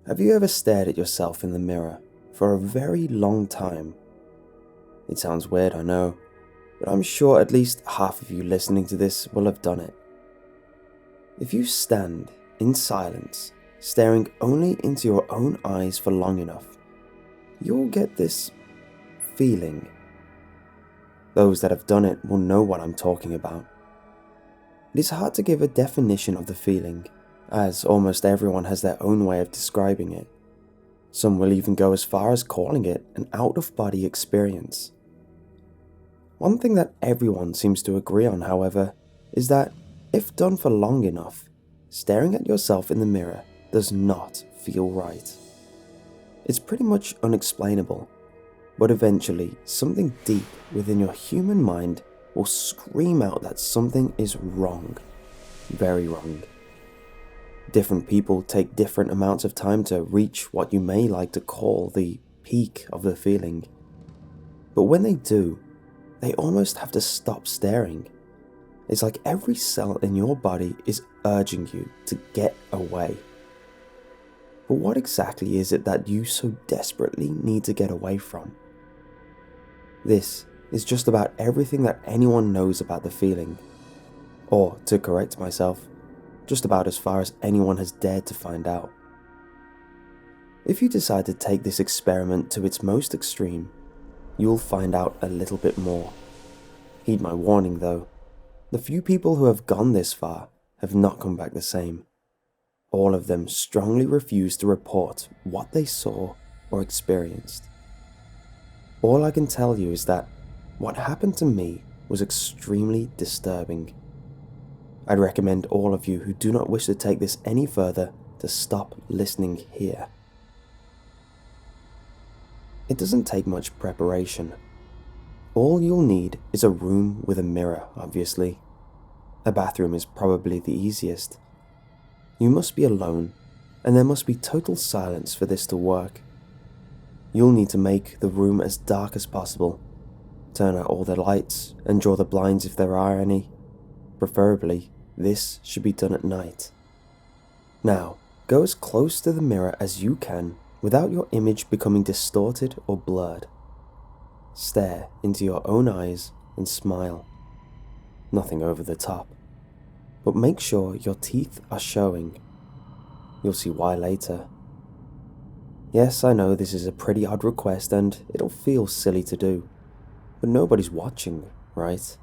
Have you ever stared at yourself in the mirror for a very long time? It sounds weird, I know, but I'm sure at least half of you listening to this will have done it. If you stand in silence, staring only into your own eyes for long enough, you'll get this feeling. Those that have done it will know what I'm talking about. It is hard to give a definition of the feeling, as almost everyone has their own way of describing it. Some will even go as far as calling it an out-of-body experience. One thing that everyone seems to agree on, however, is that if done for long enough, staring at yourself in the mirror does not feel right. It's pretty much unexplainable, but eventually something deep within your human mind will scream out that something is wrong, very wrong. Different people take different amounts of time to reach what you may like to call the peak of the feeling. But when they do, they almost have to stop staring. It's like every cell in your body is urging you to get away. But what exactly is it that you so desperately need to get away from? This is just about everything that anyone knows about the feeling. Or, to correct myself, just about as far as anyone has dared to find out. If you decide to take this experiment to its most extreme, you'll find out a little bit more. Heed my warning though, the few people who have gone this far have not come back the same. All of them strongly refuse to report what they saw or experienced. All I can tell you is that what happened to me was extremely disturbing. I'd recommend all of you who do not wish to take this any further to stop listening here. It doesn't take much preparation. All you'll need is a room with a mirror, obviously. A bathroom is probably the easiest. You must be alone, and there must be total silence for this to work. You'll need to make the room as dark as possible, turn out all the lights, and draw the blinds if there are any. Preferably, this should be done at night. Now, go as close to the mirror as you can without your image becoming distorted or blurred. Stare into your own eyes and smile. Nothing over the top. But make sure your teeth are showing. You'll see why later. Yes, I know this is a pretty odd request and it'll feel silly to do, but nobody's watching, right?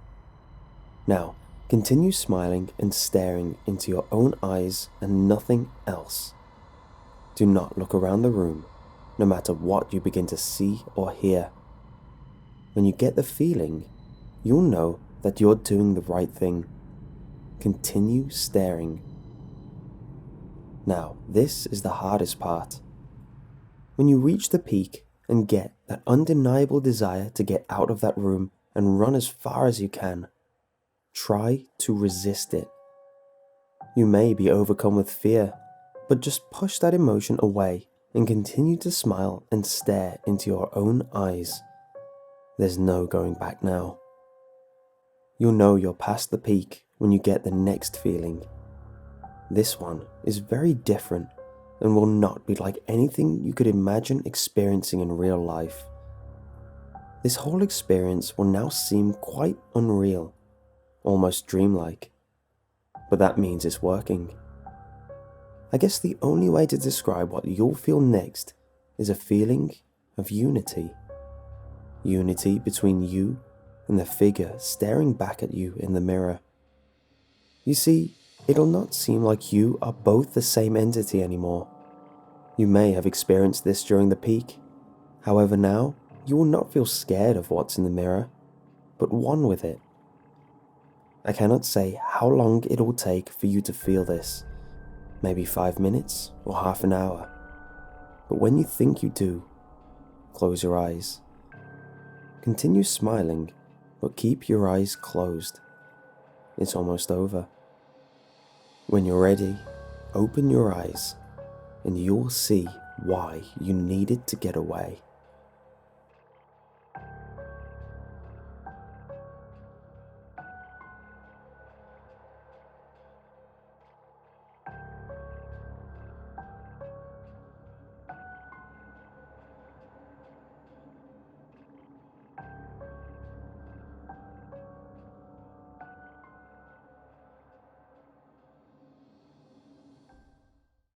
Now, continue smiling and staring into your own eyes and nothing else. Do not look around the room, no matter what you begin to see or hear. When you get the feeling, you'll know that you're doing the right thing. Continue staring. Now, this is the hardest part. When you reach the peak and get that undeniable desire to get out of that room and run as far as you can, try to resist it. You may be overcome with fear, but just push that emotion away and continue to smile and stare into your own eyes. There's no going back now. You'll know you're past the peak when you get the next feeling. This one is very different and will not be like anything you could imagine experiencing in real life. This whole experience will now seem quite unreal, almost dreamlike, but that means it's working. I guess the only way to describe what you'll feel next is a feeling of unity. Unity between you and the figure staring back at you in the mirror. You see, it'll not seem like you are both the same entity anymore. You may have experienced this during the peak. However, now, you will not feel scared of what's in the mirror, but one with it. I cannot say how long it will take for you to feel this. Maybe 5 minutes or half an hour. But when you think you do, close your eyes. Continue smiling, but keep your eyes closed. It's almost over. When you're ready, open your eyes, and you'll see why you needed to get away.